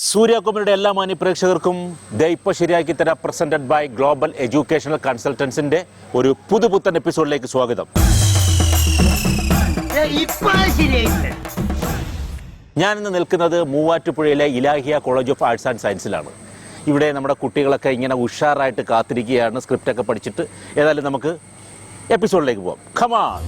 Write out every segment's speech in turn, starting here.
സൂര്യാകുമാരിയുടെ എല്ലാ മാന്യ പ്രേക്ഷകർക്കും ഇപ്പോൾ ശരിയാക്കി തരാം പ്രസന്റഡ് ബൈ ഗ്ലോബൽ എഡ്യൂക്കേഷണൽ കൺസൾട്ടൻസിന്റെ ഒരു പുതുപുത്തൻ എപ്പിസോഡിലേക്ക് സ്വാഗതം. ഞാനിന്ന് നിൽക്കുന്നത് മൂവാറ്റുപുഴയിലെ Ilahia college of arts and സയൻസിലാണ്. ഇവിടെ നമ്മുടെ കുട്ടികളൊക്കെ ഇങ്ങനെ ഉഷാറായിട്ട് കാത്തിരിക്കുകയാണ്, സ്ക്രിപ്റ്റൊക്കെ പഠിച്ചിട്ട്. ഏതായാലും നമുക്ക് എപ്പിസോഡിലേക്ക് പോവാം. കമാൺ.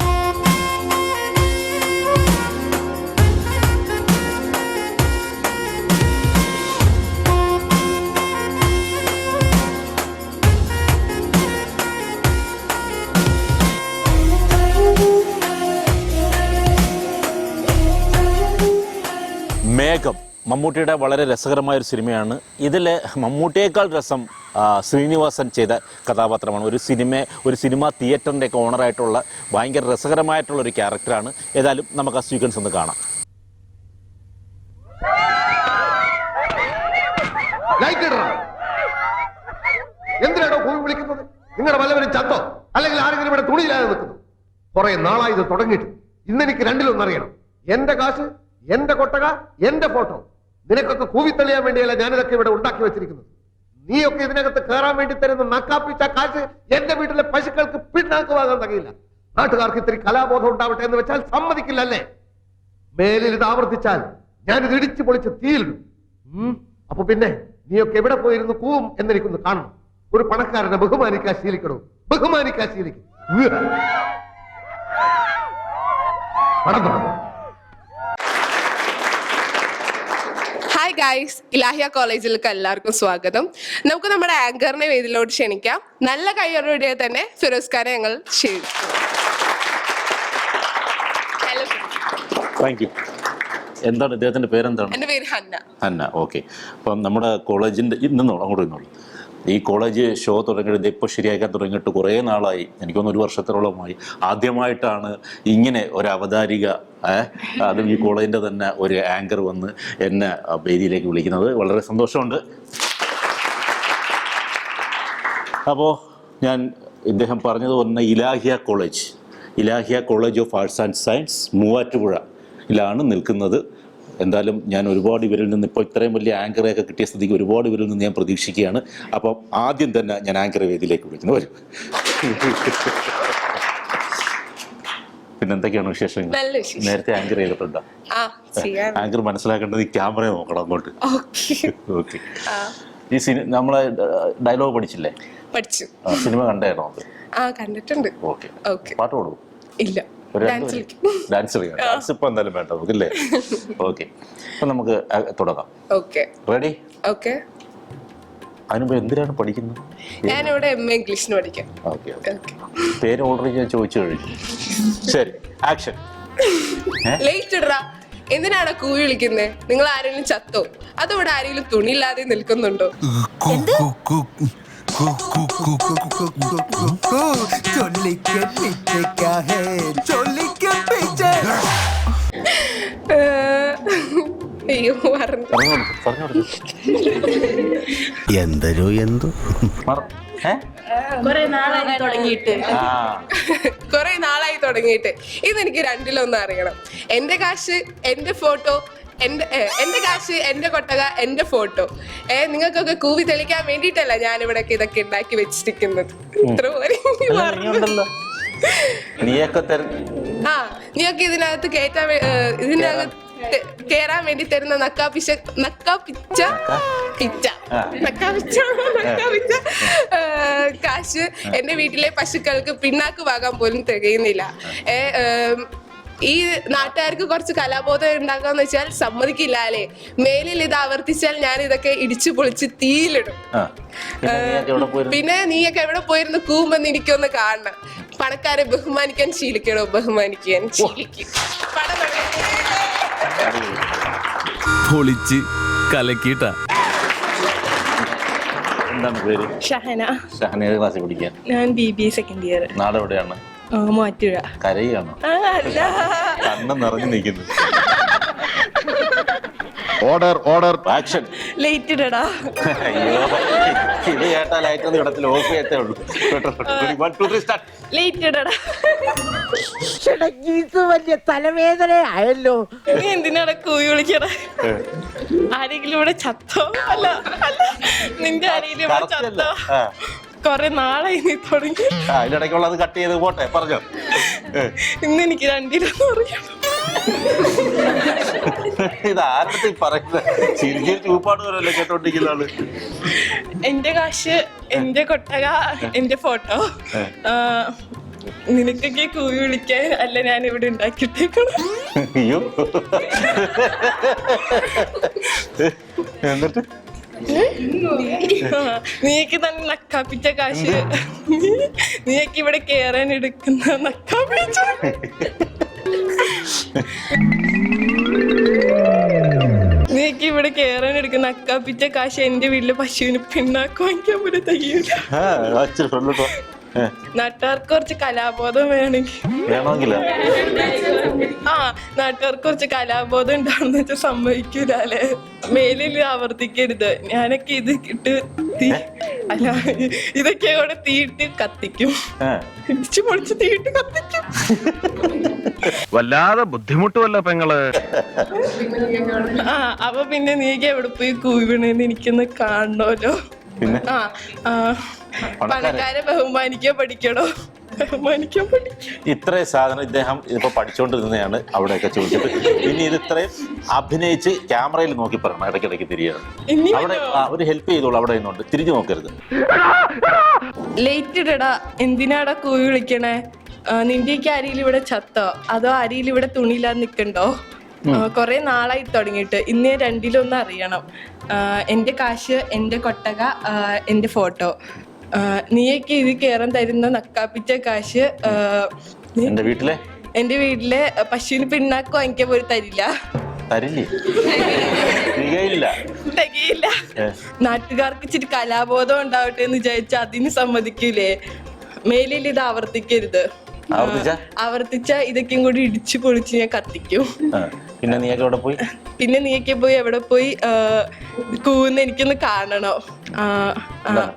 മേഘം മമ്മൂട്ടിയുടെ വളരെ രസകരമായൊരു സിനിമയാണ്. ഇതിൽ മമ്മൂട്ടിയേക്കാൾ രസം ശ്രീനിവാസൻ ചെയ്ത കഥാപാത്രമാണ്. ഒരു സിനിമ തിയേറ്ററിൻ്റെയൊക്കെ ഓണറായിട്ടുള്ള ഭയങ്കര രസകരമായിട്ടുള്ളൊരു ക്യാരക്ടറാണ്. ഏതായാലും നമുക്ക് ആ സീക്വൻസ് ഒന്ന് കാണാം. എന്തിനാണോ പോയി വിളിക്കുന്നത്? നിങ്ങളുടെ വല്ലവരും ചത്തോ അല്ലെങ്കിൽ ആരെങ്കിലും ഇവിടെ തുണിയില്ലാതെ നിൽക്കുന്നു? കുറെ നാളായി ഇത് തുടങ്ങിയിട്ട്. ഇന്നെനിക്ക് രണ്ടിലൊന്നറിയണം. എന്റെ കാശ്, എന്റെ കൊട്ടക, എന്റെ ഫോട്ടോ. നിനക്കൊക്കെ കൂവിത്തള്ളിയാൻ വേണ്ടിയല്ല ഞാനിതൊക്കെ ഇവിടെ ഉണ്ടാക്കി വെച്ചിരിക്കുന്നത്. നീയൊക്കെ ഇതിനകത്ത് കയറാൻ വേണ്ടി തരുന്ന നക്കാപ്പിച്ച കാശ് എന്റെ വീട്ടിലെ പശുക്കൾക്ക് പിന്നാക്കുവാകാൻ തകയില്ല. നാട്ടുകാർക്ക് ഇത്തിരി കലാബോധം ഉണ്ടാവട്ടെ എന്ന് വെച്ചാൽ സമ്മതിക്കില്ല അല്ലേ? മേലിൽ ഇത് ആവർത്തിച്ചാൽ ഞാനിത് ഇടിച്ചു പൊളിച്ച് തീയിലിടും. അപ്പൊ പിന്നെ നീയൊക്കെ എവിടെ പോയിരുന്നു കൂവും എന്നെനിക്കൊന്ന് കാണണം. ഒരു പണക്കാരനെ ബഹുമാനിക്കാൻ ശീലിക്കണോ? ബഹുമാനിക്കാൻ ശീലിക്കും. പണം തുടങ്ങും. ഹായ് ഗൈസ്, ഇലാഹിയ കോളേജിലേക്ക് എല്ലാവർക്കും സ്വാഗതം. നമുക്ക് നമ്മുടെ ആങ്കറിനെ വേദിയിലോട്ട് ക്ഷണിക്കാം. നല്ല കയ്യോടെ തന്നെ ഫിറോസ് ഖാനെ ഞങ്ങൾ ക്ഷണിക്കും. ഹലോ. Thank you. എന്താണ് ഇദ്ദേഹത്തിൻ്റെ പേരെന്താണ്? എൻ്റെ പേര് ഹന്ന. Hannah, okay. അപ്പം നമ്മുടെ കോളേജിൻ്റെ നിന്നോളൂ, അങ്ങോട്ട് നിന്നോളൂ. ഈ കോളേജ് ഷോ തുടങ്ങിയിട്ട് ഇപ്പോൾ ശരിയാക്കാൻ തുടങ്ങിയിട്ട് കുറേ നാളായി, എനിക്കൊന്ന് 1 വർഷത്തോളമായി. ആദ്യമായിട്ടാണ് ഇങ്ങനെ ഒരു അവതാരിക, അതും ഈ കോളേജിൻ്റെ തന്നെ ഒരു ആങ്കർ വന്ന് എന്നെ വേദിയിലേക്ക് വിളിക്കുന്നത്. വളരെ സന്തോഷമുണ്ട്. അപ്പോൾ ഞാൻ ഇദ്ദേഹം പറഞ്ഞതുപോലെ Ilahia college of arts and science മൂവാറ്റുപുഴയിലാണ് നിൽക്കുന്നത്. എന്തായാലും ഞാൻ ഒരുപാട് ഇവരിൽ നിന്ന് ഇപ്പോൾ ഇത്രയും വലിയ ആങ്കറെയൊക്കെ കിട്ടിയ സ്ഥിതിക്ക് ഒരുപാട് ഇവരിൽ നിന്ന് ഞാൻ പ്രതീക്ഷിക്കുകയാണ്. അപ്പം ആദ്യം തന്നെ ഞാൻ ആങ്കർ വേദിയിലേക്ക് വിളിക്കുന്നു. വരും. പിന്നെ എന്തൊക്കെയാണ് വിശേഷങ്ങൾ? നേരത്തെ ആങ്കർ ചെയ്തിട്ടുണ്ടോ? ആങ്കർ മനസ്സിലാക്കേണ്ടത് ഈ ക്യാമറ നോക്കണം അങ്ങോട്ട്. ഓക്കെ. ഈ നമ്മളെ ഡയലോഗ് പഠിച്ചില്ലേ? പഠിച്ചു. സിനിമ കണ്ടായിരുന്നോ? കണ്ടിട്ടുണ്ട്. ഓക്കെ. പാട്ട് കൊടുക്കും? ഇല്ല. ഡാൻസ് ഇപ്പൊ എന്തായാലും വേണ്ട നമുക്കല്ലേ? ഓക്കെ. അപ്പൊ നമുക്ക് തുടങ്ങാം. റെഡി? ഓക്കെ. അതിനുമ്പ് എന്തിനാണ് പഠിക്കുന്നത്? ഞാനിവിടെ MA ഇംഗ്ലീഷിന് പഠിക്കാം. ഓക്കെ. പേര് ഓൾറെഡി ഞാൻ ചോദിച്ചു കഴിഞ്ഞു. ശരി, ആക്ഷൻ. എന്തിനാണ് കൂവി വിളിക്കുന്നത്? നിങ്ങൾ ആരെങ്കിലും ചത്തോ? അതോടെ ആരെങ്കിലും തുണിയില്ലാതെ നിൽക്കുന്നുണ്ടോ? എന്തോ കൊറേ നാളായി തുടങ്ങിയിട്ട്. ഇതെനിക്ക് രണ്ടിലൊന്നും അറിയണം. എന്റെ കാശ്, എന്റെ ഫോട്ടോ, എന്റെ കാശ്, എന്റെ കൊട്ടക, എന്റെ ഫോട്ടോ. നിങ്ങൾക്കൊക്കെ കൂവി തെളിക്കാൻ വേണ്ടിയിട്ടല്ല ഞാനിവിടെ ഇതൊക്കെ ഉണ്ടാക്കി വെച്ചിരിക്കുന്നത്. ഇത്ര പോലെ നീയൊക്കെ ഇതിനകത്ത് കേറാൻ വേണ്ടി തരുന്ന നക്കാപ്പിച്ച കാശ് എന്റെ വീട്ടിലെ പശുക്കൾക്ക് പിണ്ണാക്ക് വാങ്ങാൻ പോലും തികയുന്നില്ല. ഈ നാട്ടുകാർക്ക് കുറച്ച് കലാബോധം ഉണ്ടാക്കാന്ന് വെച്ചാൽ സമ്മതിക്കില്ല അല്ലേ? മേലിൽ ഇത് ആവർത്തിച്ചാൽ ഞാൻ ഇതൊക്കെ ഇടിച്ചു പൊളിച്ച് തീയിലിടും. പിന്നെ നീയൊക്കെ എവിടെ പോയിരുന്നു കൂമ്പെന്ന് എനിക്കൊന്ന് കാണണം. പണക്കാരെ ബഹുമാനിക്കാൻ ശീലിക്കണോ? ബഹുമാനിക്കാൻ ശീലിക്കും. പൊളിച്ച് കലക്കിട്ടാ. എന്താണ് പേര്? ഷഹന. ഷഹന ഏത് ക്ലാസ്സിൽ പഠിക്കാൻ? ഞാൻ BBA സെക്കൻഡ് ഇയർ. നാട് എവിടെയാണ്? മൂവാറ്റുപുഴ. കരയാണോ? കണ്ണ് നിറഞ്ഞു നിൽക്കുന്നു. Order action. ലേറ്റ് ഇടടാ. അയ്യോ, ഇത് കേട്ടാൽ ലൈറ്റ് ഇടത്തിൽ ഓഫ് ചെയ്യത്തേ ഉള്ളൂ. 1 2 3 സ്റ്റാർട്ട്. ലേറ്റ് ഇടടാ. ഇത് വലിയ തലവേദന ആയല്ലോ. നീ എന്തിനാണ് കൂവി വിളിക്കണേ? ആരെങ്കിലും ഇവിടെ ചത്തോ? അല്ല അല്ല, നിന്റെ ആരെങ്കിലും ഇവിടെ ചത്തോ? കൊറേ നാളായി നീ തുടങ്ങി. അതിനിടയ്ക്കുള്ളത് കട്ട് ചെയ്ത് പോട്ടെ, പറഞ്ഞോ. ഇന്ന് എനിക്ക് രണ്ടിലൊന്നും അറിയണം. ഇത് ആരുടെ പറയുന്നത്? ചിരിച്ച് ചൂപ്പാട് പോലല്ലേ കേട്ടോണ്ടിരിക്കുന്ന ആള്. എന്റെ കാശ്, എന്റെ കൊട്ടക, എന്റെ ഫോട്ടോ. നിനക്കൊക്കെ കൂവി വിളിക്കാൻ അല്ല ഞാൻ ഇവിടെ ഉണ്ടാക്കിയിട്ടേക്കണം. അയ്യോ, എന്നിട്ട് നീക്ക് തന്നെ നക്കാപ്പിച്ച കാശ്. നീക്ക് ഇവിടെ കേറാൻ എടുക്കുന്ന നക്കാപ്പിച്ച. നീക്ക് ഇവിടെ കേറാൻ എടുക്കുന്ന നക്കാപ്പിച്ച കാശ് എന്റെ വീട്ടില് പശുവിന് പിണ്ണാക്ക് വാങ്ങിക്കാൻ പോലും തികയൂല. നാട്ടുകാർക്ക് കുറച്ച് കലാബോധം വേണമെങ്കിൽ നാട്ടുകാർക്ക് കുറച്ച് കലാബോധം ഉണ്ടാവുന്ന വെച്ചാൽ സമ്മതിക്കൂല അല്ലെ. മേലിൽ ആവർത്തിക്കരുത്. ഞാനൊക്കെ ഇത് ഇട്ട് അല്ല, ഇതൊക്കെ കൂടെ തീയിട്ട് കത്തിക്കും. ഇടിച്ചു പൊളിച്ച് തീയിട്ട് കത്തിക്കും. വല്ലാതെ ബുദ്ധിമുട്ടുമല്ലോ പെങ്ങള്. അപ്പൊ പിന്നെ നീക്ക് എവിടെ പോയി കൂവി വീണെന്ന് എനിക്കൊന്ന് കാണണമല്ലോ. പണക്കാരെ ബഹുമാനിക്കാൻ പഠിക്കണോ? ബഹുമാനിക്കാൻ പഠിക്കും. ഇത്രയും സാധനം ഇദ്ദേഹം ഇതിപ്പോ പഠിച്ചുകൊണ്ടിരുന്നതാണ് അവിടെയൊക്കെ ചോദിച്ചിട്ട്. ഇനി ഇത് ഇത്രയും അഭിനയിച്ച് ക്യാമറയിൽ നോക്കി പറയണം, ഇടയ്ക്കിടയ്ക്ക് തിരിയാണ്. അവിടെ ഒരു ഹെൽപ്പ് ചെയ്തോളൂ, അവിടെ നിന്നുണ്ട് തിരിഞ്ഞു നോക്കരുത്. ലേറ്റ് ഇടടാ. എന്തിനാടാ കൂവി വിളിക്കണേ? നിന്റെയൊക്കെ അരിയിൽ ഇവിടെ ചത്തോ? അതോ അരിയിൽ ഇവിടെ തുണിയില്ലാതെ നിക്കണ്ടോ? കൊറേ നാളായി തുടങ്ങിയിട്ട്. ഇന്ന് രണ്ടിലൊന്ന് അറിയണം. എന്റെ കാശ്, എന്റെ കൊട്ടക, എന്റെ ഫോട്ടോ. നീയൊക്കെ ഇത് കേറാൻ തരുന്ന നക്കാപ്പിച്ച കാശ് എന്റെ വീട്ടിലെ പശുവിന് പിണ്ണാക്ക് വാങ്ങിക്കാൻ പോലും തരില്ല. തികയില്ല. നാട്ടുകാർക്ക് ഇച്ചിരി കലാബോധം ഉണ്ടാവട്ടെ എന്ന് വിചാരിച്ച അതിന് സമ്മതിക്കൂലേ? മേലിൽ ഇത് ആവർത്തിക്കരുത്. ആവർത്തിച്ച ഇതൊക്കെയും കൂടി ഇടിച്ചു പൊളിച്ച് ഞാൻ കത്തിക്കും. പിന്നെ നീയൊക്കെ പോയി എവിടെ പോയി കൂന്ന് എനിക്കൊന്ന് കാണണോ?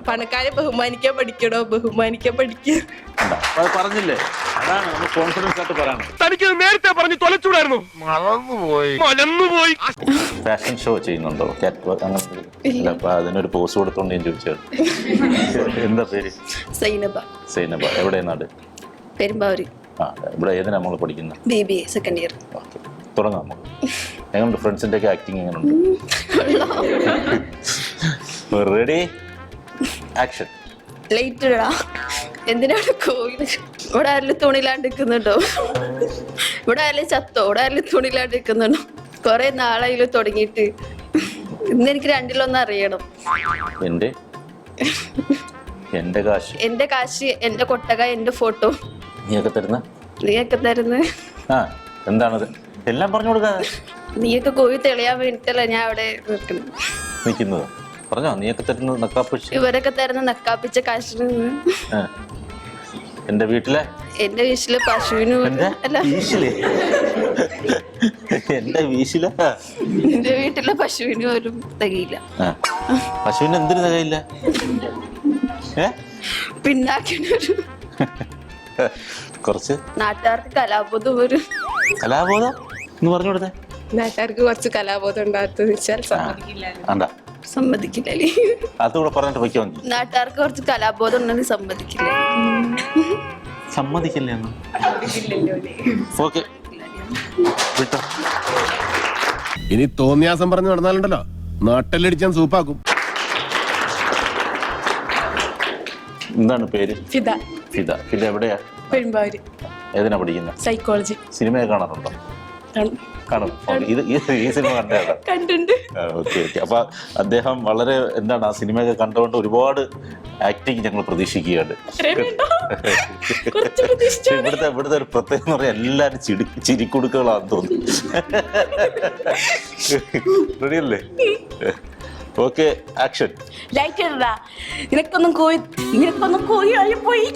പണക്കാരെ ബഹുമാനിക്കാൻ പഠിക്കണോ? ബഹുമാനിക്കാൻ പഠിക്കുക. പറഞ്ഞില്ലേ, അതാണ് കോൺഫിഡൻസ് ആയിട്ട് പറയണം. തനിക്ക് നേരത്തെ പറഞ്ഞു തൊലച്ചൂടായിരുന്നു. മലന്നുപോയി. ഫാഷൻ ഷോ ചെയ്യുന്നുണ്ടോ? അങ്ങനെ അതിനൊരു പോസ് കൊടുത്തോണ്ട് ഞാൻ ചോദിച്ചത്. എന്താ പേര്? സൈനബ. എവിടെ നാട്? പെരുമ്പാവൂർ. ഇവിടെ ഏതിനാ നമ്മൾ പഠിക്കുന്നത്? BBA second year. തുടങ്ങാം നമുക്ക്. എങ്ങനെയുണ്ട് ഫ്രണ്ട്സിന്റെ ഒക്കെ ആക്ടിങ്? എങ്ങനെയുണ്ട്? Ready, action. ലേറ്റ് ഇടാ. എന്തിനാണ് കോവിൽ? ഇവിടെ ആരെങ്കിലും തുണിയിലാണ്ട് നിൽക്കുന്നുണ്ടോ? ഇവിടെ ആരെങ്കിലും ചത്തോ? ഇവിടെ ആരെങ്കിലും തുണിയിലാണ്ട് നിൽക്കുന്നുണ്ടോ? കൊറേ നാളായാലും തുടങ്ങിയിട്ട്. ഇന്ന് എനിക്ക് രണ്ടിലൊന്നും അറിയണം. എന്റെ കാശ്, എന്റെ കൊട്ടക, എന്റെ ഫോട്ടോ. നീയൊക്കെ തരുന്ന എന്താണത്? എല്ലാം പറഞ്ഞു കൊടുക്കാതെ. നീയൊക്കെ കോഴി തെളിയാൻ വേണ്ടിട്ടല്ല ഞാൻ അവിടെ നിൽക്കുന്നത്. പറഞ്ഞോ, നീയൊക്കെ തരുന്ന നക്കാപ്പിച്ച. ഇവരൊക്കെ തരുന്ന നക്കാപ്പിച്ച കാശിന് എന്റെ വീട്ടിലെ പശുവിന് എന്റെ വീട്ടിലെ പശുവിന് ഒരു തികയില്ല. പശുവിന് എന്തിനു തികയില്ല? പിന്നാക്കിനൊരു കുറച്ച് നാട്ടുകാർക്ക് കലാബോധം വരും. കലാബോധം എന്ന് പറഞ്ഞു കൊടുത്തേ. നാട്ടുകാർക്ക് കുറച്ച് കലാബോധം ഉണ്ടാകത്തെന്ന് വെച്ചാൽ സമ്മതിക്കില്ലേ? അതുകൂടെ പറഞ്ഞിട്ട് വയ്ക്കാൻ. നാട്ടുകാർക്ക് കുറച്ച് കലാബോധം ഉണ്ടെങ്കിൽ സമ്മതിക്കില്ലേ? ഓക്കെ, ഇനി തോന്നിയാസം പറഞ്ഞു നടന്നാലുണ്ടല്ലോ നാട്ടിലടിച്ചാൻ സൂപ്പാക്കും. എന്താണ് പേര്? ഫിദ. എവിടെയാ? പെരുമ്പാവൂർ. ഏതിനാ പഠിക്കുന്നത്? സൈക്കോളജി. സിനിമയെ കാണാറുണ്ടോ? കാണും. ഈ സിനിമ കണ്ടേടാ? കണ്ടിട്ടുണ്ട്. ഓക്കെ. അപ്പൊ അദ്ദേഹം വളരെ എന്താണ് ആ സിനിമയൊക്കെ കണ്ടുകൊണ്ട് ഒരുപാട് ആക്ടിങ് ഞങ്ങൾ പ്രതീക്ഷിക്കുകയാണ്. ഇവിടുത്തെ ഒരു പ്രത്യേകം എന്ന് പറയാൻ എല്ലാരും ചിരിക്കുടുക്കുകളാണെന്ന് തോന്നുന്നു. റെഡിയല്ലേ? Okay, action. ലൈറ്റ് ഇടാ. നിനക്കൊന്നും കോഴി പോയി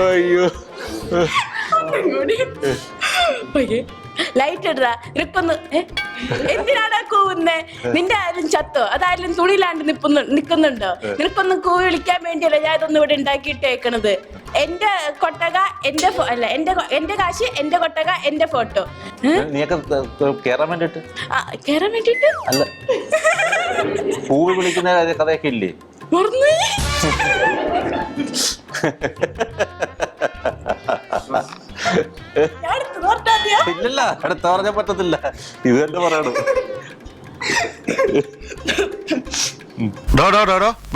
അയ്യോ, ലൈറ്റ് ഇടാ നിനക്കൊന്ന് എന്തിനാടാ കൂവുന്നേ? നിന്റെ ആരും ചത്തോ? അതായാലും തുണിയിലാണ്ട് നിക്കുന്നുണ്ടോ? നിനക്കൊന്ന് കൂവി വിളിക്കാൻ വേണ്ടിയല്ല ഞാൻ ഇതൊന്നും ഇവിടെ ഉണ്ടാക്കിയിട്ടേക്കണത്. എന്റെ കൊട്ടക അല്ല എന്റെ കാശ് എന്റെ കൊട്ടക എന്റെ ഫോട്ടോ. കേറാൻ വേണ്ടിട്ട് കേറാൻ വേണ്ടിട്ട് അല്ല, പൂവ് വിളിക്കുന്ന കഥയൊക്കെ ഇല്ലേ? മറന്നു. ഇല്ലല്ല, അടുത്ത പറഞ്ഞാൽ പറ്റത്തില്ല. ഇത് തന്നെ പറയണം.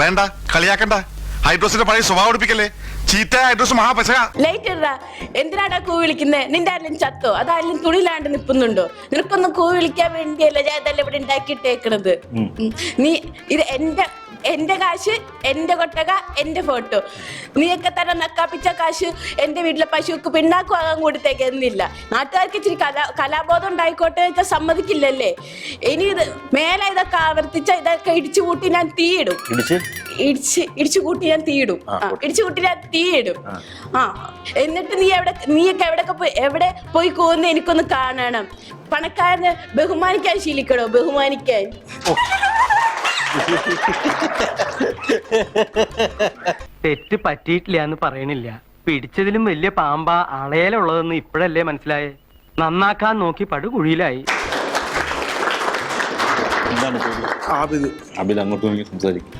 വേണ്ട, കളിയാക്കണ്ട. ഹൈഡ്രോസിന്റെ പഴയ സ്വഭാവം എടുപ്പിക്കല്ലേ. ചീത്ത ഹൈഡ്രോസ് മഹാപശക. ലൈറ്റ് ഇടാ. എന്തിനാടാ കൂ വിളിക്കുന്നേ? നിന്റെ ആരെങ്കിലും ചത്തോ? അതായാലും തുണിയിലാണ്ട് നിൽക്കുന്നുണ്ടോ? നിനക്കൊന്നും കൂ വിളിക്കാൻ വേണ്ടിയല്ല ഞാൻ ഇതെല്ലാം ഇവിടെ ഉണ്ടാക്കിയിട്ടേക്കണത്. നീ ഇത് എന്റെ കാശ് എന്റെ കൊട്ടക എന്റെ ഫോട്ടോ. നീയൊക്കെ തന്നെ നക്കാപ്പിച്ച കാശ് എന്റെ വീട്ടിലെ പശുക്ക് പിണ്ണാക്ക് വാങ്ങാൻ കൊടുത്തേക്കെന്നില്ല. നാട്ടുകാർക്ക് ഇച്ചിരി കലാബോധം ഉണ്ടായിക്കോട്ടെ വെച്ചാൽ സമ്മതിക്കില്ലല്ലേ? ഇനി ഇത് മേലെ ഇതൊക്കെ ആവർത്തിച്ച ഇതൊക്കെ ഇടിച്ചു കൂട്ടി ഞാൻ തീയിടും. ഇടിച്ചു കൂട്ടി ഞാൻ തീയിടും. എന്നിട്ട് നീയൊക്കെ എവിടെ പോയി കൂന്ന് എനിക്കൊന്ന് കാണണം. പണക്കാരന് ബഹുമാനിക്കാൻ ശീലിക്കണോ? ബഹുമാനിക്കാൻ. തെറ്റ് പറ്റിയിട്ടില്ല എന്ന് പറയണില്ല. പിടിച്ചതിലും വലിയ പാമ്പ അളയിലുള്ളതെന്ന് ഇപ്പോഴല്ലേ മനസ്സിലായേ. നന്നാക്കാൻ നോക്കി പടുകുഴിയിലായി. എന്താണ് അബിത്? അങ്ങോട്ട് നോക്കി സംസാരിക്കും.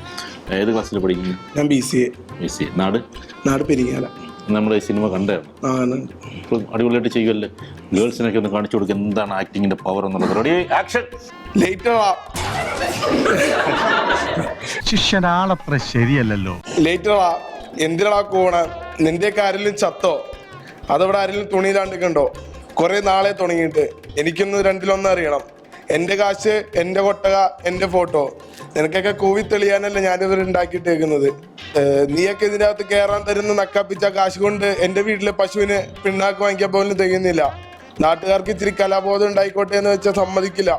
ഏത് ക്ലാസ്സിൽ പഠിക്കുന്നു? ഞാൻ BCA. നാട് പെരിങ്ങാല. നമ്മുടെ സിനിമ കണ്ടായിരുന്നു. അടിപൊളിയായിട്ട് ചെയ്യുമല്ലേ? ഗേൾസിനൊക്കെ ഒന്ന് കാണിച്ചു കൊടുക്കുക എന്താണ് ആക്ടിങ്ങിന്റെ പവർ എന്നുള്ളത്. Ready, action. ശിഷ്യനാളത്ര ശരിയല്ലല്ലോ. ലേറ്ററാ. എന്തിനാ കൂണ? നിന്റെ ആരെങ്കിലും ചത്തോ? അതവിടെ ആരെങ്കിലും തുണിയിലാണ്ടിക്കണ്ടോ? കുറെ നാളെ തുടങ്ങിയിട്ട് എനിക്കൊന്ന് രണ്ടിലൊന്നും അറിയണം. എന്റെ കാശ് എന്റെ കൊട്ടക എന്റെ ഫോട്ടോ. നിനക്കൊക്കെ കൂവി തെളിയാനല്ല ഞാനിവർ ഉണ്ടാക്കിയിട്ടേക്കുന്നത്. നീയൊക്കെ ഇതിനകത്ത് കയറാൻ തരുന്ന നക്കാപ്പിച്ച കാശ് കൊണ്ട് എന്റെ വീട്ടിലെ പശുവിന് പിണ്ണാക്ക് വാങ്ങിക്കാൻ പോലും തികയുന്നില്ല. നാട്ടുകാർക്ക് ഇച്ചിരി കലാബോധം ഉണ്ടായിക്കോട്ടെ എന്ന് വെച്ചാൽ സമ്മതിക്കില്ല.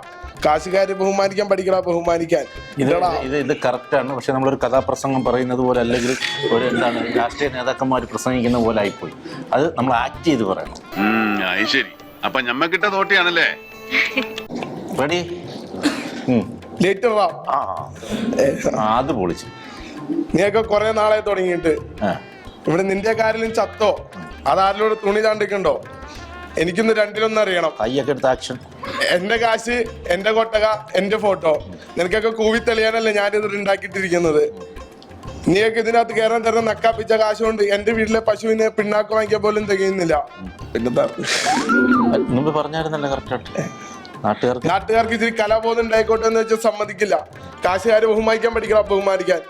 കാശുകാരെ ബഹുമാനിക്കാൻ പഠിക്കണം. ബഹുമാനിക്കാൻ ഇത് കറക്റ്റ് ആണ്. പക്ഷെ നമ്മളൊരു കഥാപ്രസംഗം പറയുന്നത് പോലെ അല്ലെങ്കിൽ ഒരു എന്താണ് രാഷ്ട്രീയ നേതാക്കന്മാർ പ്രസംഗിക്കുന്ന പോലെ ആയിപ്പോയി. അത് നമ്മൾ ആക്ട് ചെയ്ത് പറയണം. ശരി, അപ്പൊ ഞമ്മക്കിട്ട തോട്ടിയാണല്ലേ. റെഡി, ലേറ്ററാ. അത് പൊളിച്ചു. നീയൊക്കെ കുറെ നാളെ തുടങ്ങിയിട്ട് ഇവിടെ നിന്റെ ആരെങ്കിലും ചത്തോ? അതാരിലൂടെ തുണിയിലാണ്ടിക്കണ്ടോ? എനിക്കൊന്ന് രണ്ടിലൊന്നും അറിയണം. കൈയൊക്കെ എടുത്ത ആക്ഷൻ. എന്റെ കാശ് എന്റെ കൊട്ടക എന്റെ ഫോട്ടോ. നിനക്കൊക്കെ കൂവി തെളിയാനല്ലേ ഞാനിത് ഉണ്ടാക്കിയിട്ടിരിക്കുന്നത്. നീയൊക്കെ ഇതിനകത്ത് കയറാൻ തരുന്ന നക്കാപ്പിച്ച കാശ് കൊണ്ട് എന്റെ വീട്ടിലെ പശുവിന് പിണ്ണാക്ക് വാങ്ങിക്കാൻ പോലും തികയുന്നില്ല. പിന്നെന്താ മുമ്പ് പറഞ്ഞായിരുന്നല്ലേ കറക്റ്റ്. നാട്ടുകാർക്ക് ഇച്ചിരി കലാബോധം ഉണ്ടായിക്കോട്ടെ എന്ന് വെച്ചാൽ സമ്മതിക്കില്ല. കാശുകാര് ബഹുമാനിക്കാൻ പഠിക്കണം. ബഹുമാനിക്കാൻ.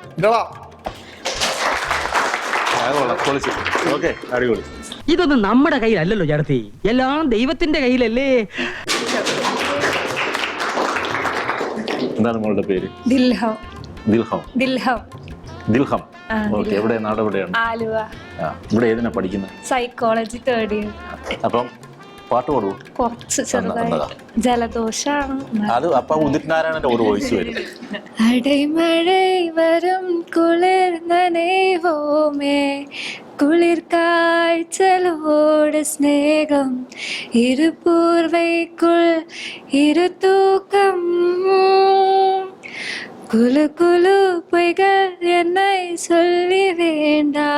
ഇതൊന്നും നമ്മുടെ കയ്യിലല്ലല്ലോ ചേർത്തി. എല്ലാം ദൈവത്തിന്റെ കയ്യിലല്ലേ. എന്താണ് മോളുടെ പേര്? ദിൽഹം. ഓക്കെ. എവിടെ? നാട് എവിടെയാണ്? ആലുവ. ഇവിടെ ഏതിനാ പഠിക്കുന്നത്? Psychology 3rd year. അപ്പം പാട്ട് പാടുവോ? കുറച്ച് ചെറുതായിട്ട്. ജലദോഷാണ് അത്. അപ്പൊ ഉദിത് നാരായണന്റെ ഒരു വോയിസ് വരും. അടൈമഴை വരും കുളിർ നനൈവോമേ കുളിർ കാഴ്ചലോട് സ്നേഹം ഇരു പൂർവൈക്കുൾ ഇരു തൂക്കം குலு குலு பொய்கள் என்னை சொல்லி வேண்டா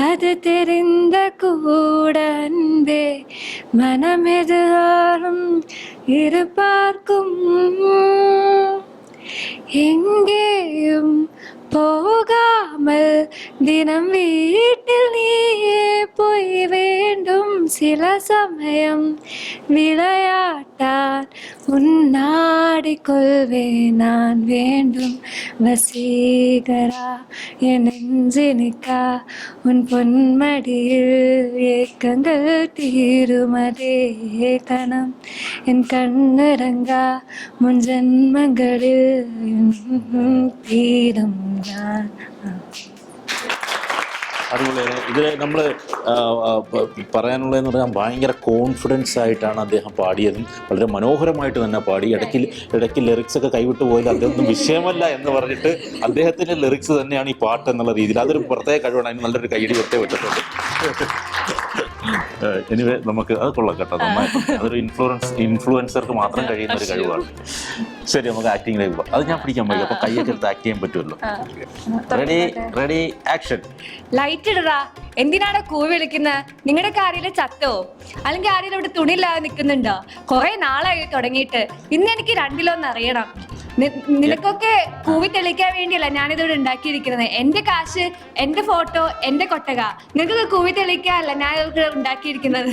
அது தெரிந்த கூட அன்பே மனமெதுவாரும் இரு பார்க்கும் எங்கேயும் போகாமல் தினம் வீட்டில் நீயே போய் வேண்டும் சில சமயம் விளையாட்டால் உன்னாடிக்கொள்வேன் நான் வேண்டும் வசீகரா என் நெஞ்சினிக்கா உன் பொன்மடியில் ஏக்கங்கள் தீருமதே கணம் என் கண்ணிறங்கா முன் ஜன்மங்களில் തീരം ഞാൻ. അതുപോലെ ഇതിൽ നമ്മൾ പറയാനുള്ളതെന്ന് പറഞ്ഞാൽ ഭയങ്കര കോൺഫിഡൻസ് ആയിട്ടാണ് അദ്ദേഹം പാടിയതും. വളരെ മനോഹരമായിട്ട് തന്നെ പാടി. ഇടയ്ക്ക് ലിറിക്സ് ഒക്കെ കൈവിട്ട് പോയാൽ അദ്ദേഹം വിഷയമല്ല എന്ന് പറഞ്ഞിട്ട് അദ്ദേഹത്തിൻ്റെ ലിറിക്സ് തന്നെയാണ് ഈ പാട്ട് എന്നുള്ള രീതിയിൽ. അതൊരു പ്രത്യേക കഴിവാണ്. അതിന് നല്ലൊരു കൈയടി വെട്ടേ വിട്ടിട്ടുണ്ട്. എനിവേ നമുക്ക് അത് കൊള്ളാം കേട്ടോ, നന്നായിട്ട്. അതൊരു ഇൻഫ്ലുവൻസർക്ക് മാത്രം കഴിയുന്ന ഒരു കഴിവാണ്. ശരി, നമുക്ക് ആക്ടിങ്ങിലേക്ക് പോകാം. അത് ഞാൻ പിടിക്കാൻ പറ്റും, അപ്പൊ കൈയൊക്കെ എടുത്ത് ആക്ട് ചെയ്യാൻ പറ്റുമല്ലോ. Ready action. ലൈറ്റ് ഇടറാ. എന്തിനാണ് കൂവി വിളിക്കുന്നത്? നിങ്ങളുടെ ആരെങ്കിലും ചത്തോ? അല്ലെങ്കിൽ ആരെങ്കിലും ഇവിടെ തുണിയില്ലാതെ നിൽക്കുന്നുണ്ടോ? കുറെ നാളായി തുടങ്ങിയിട്ട്. ഇന്ന് എനിക്ക് രണ്ടിലൊന്ന് അറിയണം. നിനക്കൊക്കെ കൂവി തെളിയിക്കാൻ വേണ്ടിയല്ല ഞാനിതോടെ ഉണ്ടാക്കിയിരിക്കുന്നത്. എന്റെ കാശ്, എന്റെ ഫോട്ടോ, എന്റെ കൊട്ടക. നിനക്കൊക്കെ കൂവി തെളിയിക്കാനല്ല ഞാൻ ഇതൊക്കെ ഉണ്ടാക്കിയിരിക്കുന്നത്.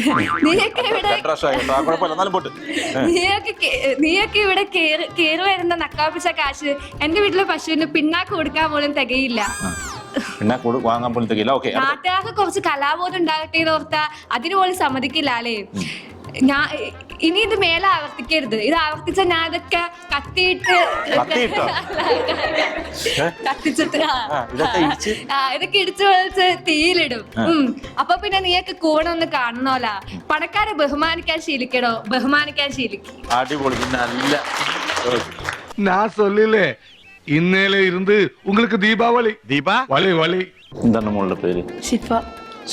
നീയൊക്കെ ഇവിടെ കേറി വരുന്ന നക്കാപ്പിച്ച കാശ് എന്റെ വീട്ടിലെ പശുവിന് പിന്നാക്ക് കൊടുക്കാൻ പോലും തികയില്ല. വാങ്ങാൻ പോലും തികയില്ല. നാട്ടുകാർക്ക് കുറച്ച് കലാബോധം ഉണ്ടാകട്ടെ എന്ന് ഓർത്താ അതിന് പോലും സമ്മതിക്കില്ല അല്ലേ? ഞാൻ ഇനി ഇത് മേലെ ആവർത്തിക്കരുത്. ഇത് ആവർത്തിച്ച ഞാൻ ഇതൊക്കെ കത്തിച്ചിട്ട് ഇതൊക്കെ ഇടിച്ചു വലിച്ച് തീയിലിടും. അപ്പൊ പിന്നെ നീയൊക്കെ കൂവണമെന്ന് കാണണോല. പണക്കാരെ ബഹുമാനിക്കാൻ ശീലിക്കണോ? ബഹുമാനിക്കാൻ ശീലിക്കും. അടിപൊളി. നല്ല ഞാൻ சொல்லிலே ഇന്നലെ ഇരുന്ന് உங்களுக்கு ദീപാവലി വളി വളി. എന്താണ് മോളുടെ പേര്? ഷിഫ.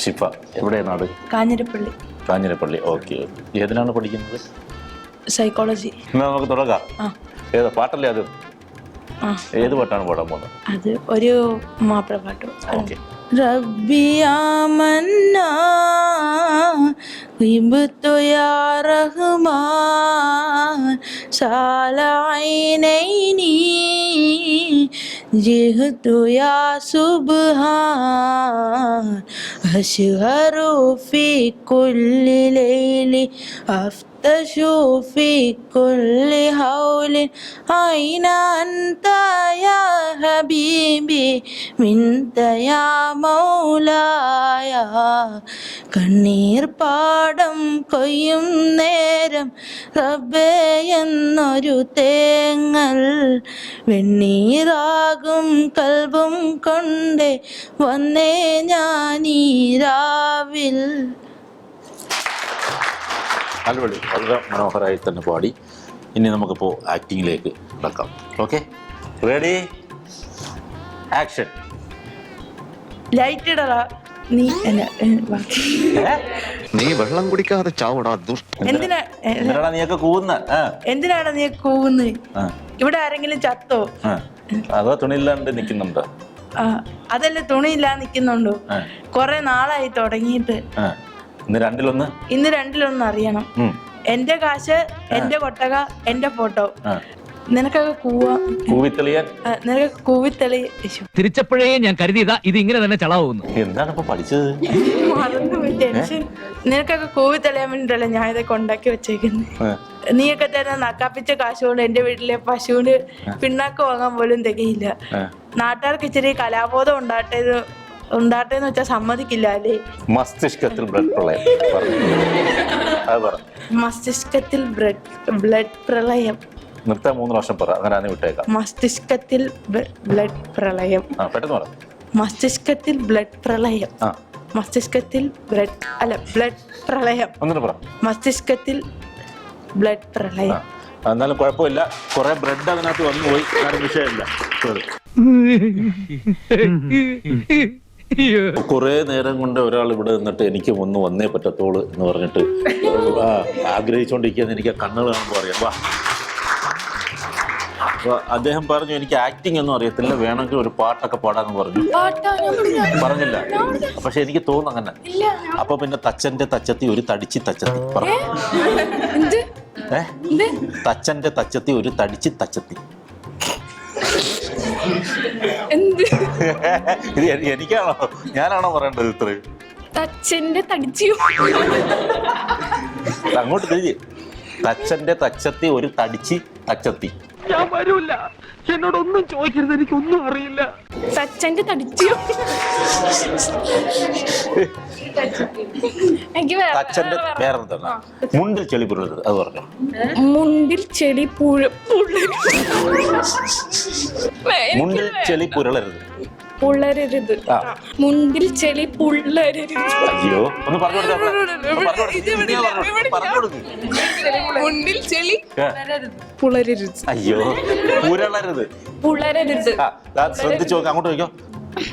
ഷിഫ. എവിടെ നാട്? കാഞ്ഞിരപ്പള്ളി. കാഞ്ഞിരപ്പള്ളി. ഓക്കെ. ഏതിനാണ് പഠിക്കുന്നത്? സൈക്കോളജി. എന്നാ നമുക്ക് തുടങ്ങാം. ഏതാ പാട്ടല്ലേ അത്? ഏത് പാട്ടാണ് പാടാൻ പോകുന്നത്? അത് ഒരു മാപ്പിള പാട്ട്. ഓക്കെ. റബ്ബിയാ മന്നാ ഗിബ്തു യാ റഹ്മാൻ സാലൈനൈനി ജിഹ്തു യാ സുബ്ഹാൻ അശ്ഹറു ഫീ കുല്ലി ലൈലി അഫ്തശു ഫീ കുല്ലി ഹൗലി ഐന അൻത യാ ഹബീബി മിൻത യാ മൗലായ. കണ്ണീർ പാടം കൊയ്യും നേരം റബ്ബേ എന്നൊരു തേങ്ങൽ വെണ്ണീറാകും കൽബും കൊണ്ടേ വന്നേ ഞാനീ രാവിൽ. അടിപൊളി. വളരെ മനോഹരമായി തന്നെ പാടി. ഇനി നമുക്കിപ്പോൾ ആക്ടിങ്ങിലേക്ക് കിടക്കാം. Okay, ready action. ലൈറ്റ് ഇടറാ. നീ വെള്ളം കുടിക്കാതെ ചാവടാ. എന്തിനാണ് നീയൊക്കെ കൂവുന്നത്? എന്തിനാണ് നീ കൂവുന്നത്? ഇവിടെ ആരെങ്കിലും ചത്തോ? അതോ തുണിയില്ലാണ്ട് നിൽക്കുന്നുണ്ടോ? അതല്ല, തുണിയില്ലാതെ നിക്കുന്നുണ്ടോ? കൊറേ നാളായി തുടങ്ങിയിട്ട്. ഇന്ന് രണ്ടിലൊന്ന് അറിയണം. എന്റെ കാശ്, എന്റെ കൊട്ടക, എന്റെ ഫോട്ടോ. നിനക്കൊക്കെ കൂവിത്തെളി. തിരിച്ചപ്പോഴേ ഞാൻ കരുതിയതാ ഇത് ഇങ്ങനെ തന്നെ ചളാവുന്നു. എന്താണ് ഇപ്പൊ പഠിച്ചത്? ടെൻഷൻ. നിനക്കൊക്കെ കൂവിത്തെളിയാൻ വേണ്ടിട്ടല്ലേ ഞാൻ ഇതൊക്കെ ഉണ്ടാക്കി വെച്ചേക്കുന്നത്. നീയൊക്കെ തന്നെ നക്കാപ്പിച്ച കാശ് കൊണ്ട് എന്റെ വീട്ടിലെ പശുവിന് പിണ്ണാക്ക് വാങ്ങാൻ പോലും തികയില്ല. നാട്ടുകാർക്ക് ഇച്ചിരി കലാബോധം ഉണ്ടാട്ടെന്ന് വെച്ചാൽ സമ്മതിക്കില്ല അല്ലേ? മസ്തിഷ്കത്തിൽ ബ്ലഡ് പ്രളയം. മസ്തിഷ്കത്തിൽ ബ്ലഡ് പ്രളയം. നിർത്താൻ 3 വർഷം പറ, അങ്ങനെ വിട്ടേക്കാം. മസ്തിഷ്കത്തിൽ ബ്ലഡ് പ്രളയം. പെട്ടെന്ന് പറ. മസ്തിഷ്കത്തിൽ ബ്ലഡ് പ്രളയം. മസ്തിഷ്കത്തിൽ ബ്ലഡ് പ്രളയം. ഒന്നിട്ട് പറ. മസ്തിഷ്കത്തിൽ ബ്ലഡ് പ്രളയം. എന്നാലും കുഴപ്പമില്ല, കുറെ ബ്ലഡ് അതിനകത്ത് വന്നു പോയി, വിഷയമില്ല. കുറെ നേരം കൊണ്ട് ഒരാൾ ഇവിടെ നിന്നിട്ട് എനിക്ക് ഒന്ന് വന്നേ പറ്റത്തോളൂ എന്ന് പറഞ്ഞിട്ട് ആഗ്രഹിച്ചുകൊണ്ടിരിക്കുന്ന എനിക്ക് കണ്ണുകൾ കാണുമ്പോൾ അറിയാം. വാ. അദ്ദേഹം പറഞ്ഞു എനിക്ക് ആക്ടിങ് ഒന്നും അറിയത്തില്ല, വേണമെങ്കിൽ ഒരു പാട്ടൊക്കെ പാടാന്ന് പറഞ്ഞില്ല. പക്ഷെ എനിക്ക് തോന്നുന്നു അങ്ങനെ. അപ്പൊ പിന്നെ തച്ചന്റെ തച്ചത്തി ഒരു തടിച്ചി തച്ചത്തി പറഞ്ഞു. തച്ചന്റെ തച്ചത്തി ഒരു തടിച്ചി തച്ചത്തി. ഇത് എനിക്കാണോ, ഞാനാണോ പറയേണ്ടത്? ഇത്രയും തച്ചന്റെ തടിച്ചു. അങ്ങോട്ട് തിരിഞ്ഞ്. തച്ചന്റെ തച്ചത്തി ഒരു തടിച്ചി തച്ചത്തി. ഞാൻ വരൂല, എന്നോടൊന്നും ചോദിക്കരുത്, എനിക്കൊന്നും അറിയില്ല. തച്ചന്റെ തടിച്ചു. തച്ചന്റെ വേറെ മുണ്ടിൽ ചെളി പുരളരുത്, അത് പറഞ്ഞു. മുണ്ടിൽ ചെളി മുണ്ടിൽ ചെളി പുരളരുത്. പുള്ളരരുത്. മുണ്ടിൽ ചെളി പുള്ളരരുത്. അയ്യോ, ഒന്ന് പറഞ്ഞു മുണ്ടിൽ ചെളി പുളരരുത്. അയ്യോ, പുരളരുത്. പുളരരുത്. ശ്രദ്ധിച്ചു നോക്കാം, അങ്ങോട്ട് നോക്കിയോ.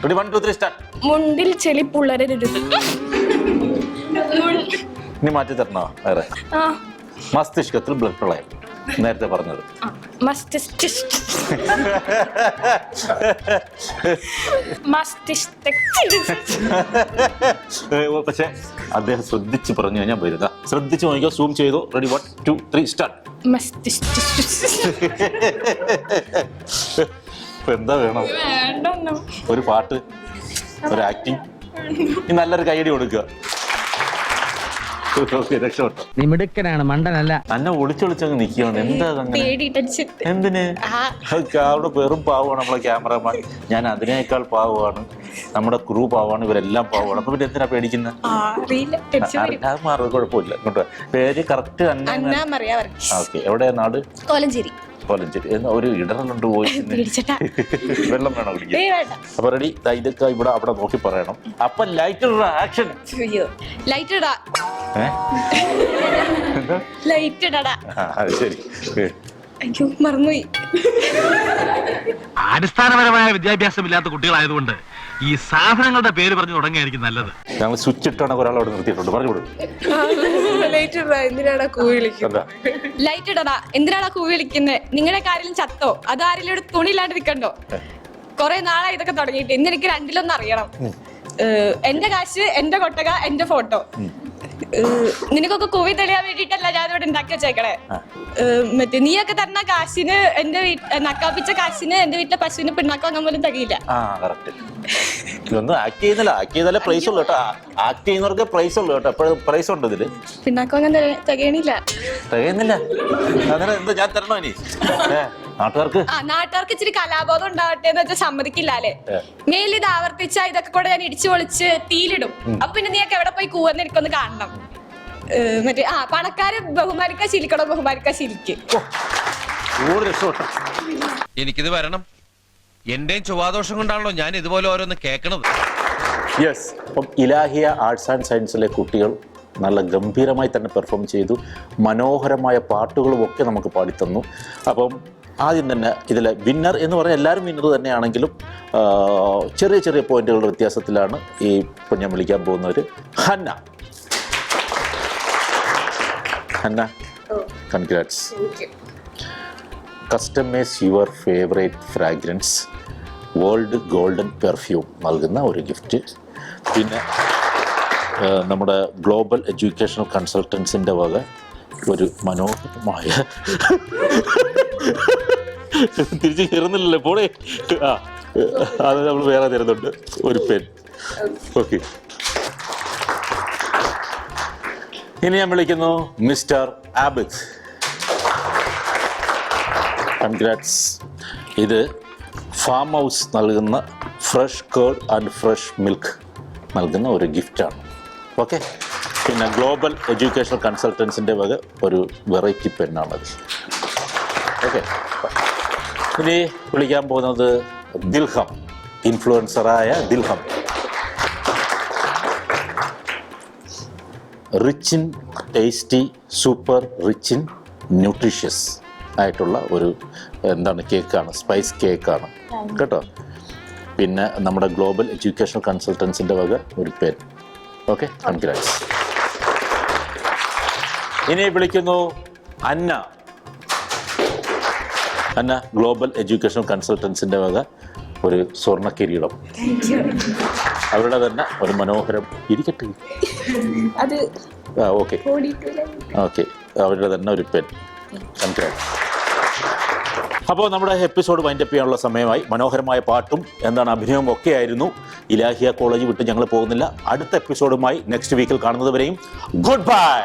1 2 3 സ്റ്റാർട്ട്. മുണ്ടിൽ ചെളി പുള്ളരരുത്. ഇനി മാറ്റി തരണോ വേറെ? മസ്തിഷ്കത്തിൽ ബ്ലഡ് പ്രളയം നേരത്തെ പറഞ്ഞത്. പക്ഷെ അദ്ദേഹം ശ്രദ്ധിച്ച് പറഞ്ഞു കഴിഞ്ഞാൽ വരുക. ശ്രദ്ധിച്ച് നോക്കിയോ, സൂം ചെയ്തോ. Ready, 1 2 3 start. ഇപ്പൊ എന്താ വേണം? ഒരു പാട്ട്, ഒരു ആക്ടിങ്. ഈ നല്ലൊരു കൈയടി കൊടുക്കുക. രക്ഷപ്പെട്ടു. നീ മിടുക്കനാണ്, മണ്ടനല്ല. അന്നെ ഒളിച്ചൊളിച്ചങ്ങ് നിൽക്കുകയാണ്. എന്താ എന്തിന്? അവിടെ വെറും പാവമാണ് നമ്മളെ ക്യാമറമാൻ. ഞാൻ അതിനേക്കാൾ പാവമാണ്. നമ്മുടെ ക്രൂ പാവമാണ്. ഇവരെല്ലാം പാവമാണ്. അപ്പൊ പിന്നെ എന്തിനാ പേടിക്കുന്നത്? അത് മാറും, കുഴപ്പമില്ല. ഇങ്ങോട്ട് പേര് കറക്റ്റ് തന്നെ. ഓക്കെ, എവിടെയാ നാട്? കോലഞ്ചേരി. കോലഞ്ചേരി. ഒരു ഇടറുണ്ട് പോയി. വെള്ളം വേണം കുടിക്കാൻ. അപ്പൊ റെഡി, ഇതൊക്കെ ഇവിടെ അവിടെ നോക്കി പറയണം. അപ്പൊ ലൈറ്റ് ഇട, ആക്ഷൻ. ലൈറ്റ് ഇടാ. ലൈറ്റ് ഇടടാ. ശരി. അയ്യോ, മറന്നുപോയി. അടിസ്ഥാനപരമായ വിദ്യാഭ്യാസം ഇല്ലാത്ത കുട്ടികളായതുകൊണ്ട് ഈ സാധനങ്ങളുടെ പേര് പറഞ്ഞു തുടങ്ങിയായിരിക്കും നല്ലത്. ഞങ്ങൾ സ്വിച്ച് ഇട്ടാണ് ഒരാൾ അവിടെ നിർത്തിയിട്ടുണ്ട്. പറഞ്ഞു കൊടുക്കും. എന്തിനാണ് കൂ വിളിക്കുന്നത്? ലൈറ്റ് ഇടടാ. എന്തിനാണ് കൂ വിളിക്കുന്നത്? നിങ്ങളുടെ കാര്യം ചത്തോ? അതാരെങ്കിലും ഇവിടെ തുണിയില്ലാണ്ട് നിൽക്കണ്ടോ? കൊറേ നാളായി ഇതൊക്കെ തുടങ്ങിയിട്ട്. ഇന്ന് എനിക്ക് രണ്ടിലൊന്നും അറിയണം. എന്റെ കാശ്, എന്റെ കൊട്ടക, എന്റെ ഫോട്ടോ. നിനക്കൊക്കെ കൂവി തെളിയാൻ വേണ്ടിട്ടല്ല ഞാൻ ഇവിടെ ഉണ്ടാക്കി വെച്ചേക്കണേ. മറ്റേ നീയൊക്കെ തരുന്ന കാശിന്, എന്റെ നക്കാപ്പിച്ച കാശിന് എന്റെ വീട്ടിലെ പശുവിന് പിണ്ണാക്കം വാങ്ങാൻ പോലും തികയില്ല. ഇതൊന്നും ആക്ട് ചെയ്യുന്നില്ല. ആക്ട് ചെയ്താലേ പ്രൈസ് ഉള്ളു കേട്ടോ. ആക്ട് ചെയ്യുന്നവർക്ക് പ്രൈസ് ഉള്ളു കേട്ടോ. എപ്പോഴും പ്രൈസ് ഉണ്ട് ഇതില്. പിണ്ണാക്കം വാങ്ങാൻ തികയണില്ല. തികയുന്നില്ല? അന്നേരം എന്താ ഞാൻ തരണോ ഇനി? നാട്ടുകാർക്ക് നാട്ടുകാർക്ക് ഇച്ചിരി കലാബോധം ഉണ്ടാവട്ടെ എന്ന് വെച്ചാൽ സമ്മതിക്കില്ല അല്ലേ? മേലിൽ ഇത് ആവർത്തിച്ചാ ഇതൊക്കെ കൂടെ ഞാൻ ഇടിച്ചു പൊളിച്ച് തീയിലിടും. അപ്പൊ പിന്നെ നീയൊക്കെ എവിടെ പോയി കൂവെന്ന് എനിക്കൊന്ന് കാണണം. മറ്റേ പണക്കാര് ബഹുമാനിക്കാ ശീലിക്കണോ? ബഹുമാനിക്കാ ശീലിക്ക്. എനിക്കിത് വരണം. എന്റെയും ചൊവ്വാദോഷം കൊണ്ടാണല്ലോ ഞാൻ ഇതുപോലെ ഓരോന്ന് കേൾക്കണത്. യെസ്. അപ്പം ഇലാഹിയ ആർട്സ് ആൻഡ് സയൻസിലെ കുട്ടികൾ നല്ല ഗംഭീരമായി തന്നെ പെർഫോം ചെയ്തു. മനോഹരമായ പാട്ടുകളും ഒക്കെ നമുക്ക് പാടിത്തന്നു. അപ്പം ആദ്യം തന്നെ ഇതിലെ വിന്നർ എന്ന് പറഞ്ഞാൽ എല്ലാവരും വിന്നർ തന്നെയാണെങ്കിലും ചെറിയ ചെറിയ പോയിന്റുകളുടെ വ്യത്യാസത്തിലാണ് ഈ ഇപ്പം ഞാൻ വിളിക്കാൻ പോകുന്നവർ. Hannah. Hannah, congrats. Customise your favourite fragrance world golden perfume നൽകുന്ന ഒരു ഗിഫ്റ്റ്. പിന്നെ നമ്മുടെ ഗ്ലോബൽ എഡ്യൂക്കേഷണൽ കൺസൾട്ടൻസിൻ്റെ വക ഒരു മനോഹരമായ തിരിച്ച് കയറുന്നില്ലല്ലോ പോടെ. അത് നമ്മൾ വേറെ തരുന്നുണ്ട്, ഒരു പെൻ. ഓക്കെ, ഇനി ഞാൻ വിളിക്കുന്നു മിസ്റ്റർ ആബിദ്. കൺഗ്രാറ്റ്സ്. ഇത് ഫാം ഹൗസ് നൽകുന്ന fresh curd and fresh milk നൽകുന്ന ഒരു ഗിഫ്റ്റാണ്. ഓക്കെ, പിന്നെ ഗ്ലോബൽ എഡ്യൂക്കേഷണൽ കൺസൾട്ടൻസിൻ്റെ വക ഒരു വെറൈറ്റി പെന്നാണത്. ഓക്കെ, ഇനി വിളിക്കാൻ പോകുന്നത് ദിൽഹം, ഇൻഫ്ലുവൻസറായ Dilham. Rich in tasty, super rich in nutritious ആയിട്ടുള്ള ഒരു കേക്കാണ്, സ്പൈസ് കേക്കാണ് കേട്ടോ. പിന്നെ നമ്മുടെ ഗ്ലോബൽ എഡ്യൂക്കേഷണൽ കൺസൾട്ടൻസിൻ്റെ വക ഒരു പെൻ. Okay, congrats. ഇനി വിളിക്കുന്നു അന്ന. അന്ന, ഗ്ലോബൽ എഡ്യൂക്കേഷണൽ കൺസൾട്ടൻസിൻ്റെ വക ഒരു സ്വർണ്ണ കിരീടം. അവരുടെ തന്നെ ഒരു മനോഹരം ഇരിക്കട്ടെ. ഓക്കെ ഓക്കെ, അവരുടെ തന്നെ ഒരു പെൻ. കൺഗ്രാറ്റ്സ്. അപ്പോൾ നമ്മുടെ എപ്പിസോഡ് വൈൻഡപ്പ് ചെയ്യാനുള്ള സമയമായി. മനോഹരമായ പാട്ടും അഭിനയവും ഒക്കെ ആയിരുന്നു. ഇലാഹിയ കോളേജ് വിട്ട് ഞങ്ങൾ പോകുന്നില്ല. അടുത്ത എപ്പിസോഡുമായി നെക്സ്റ്റ് വീക്കിൽ കാണുന്നത് വരെയും ഗുഡ് ബൈ.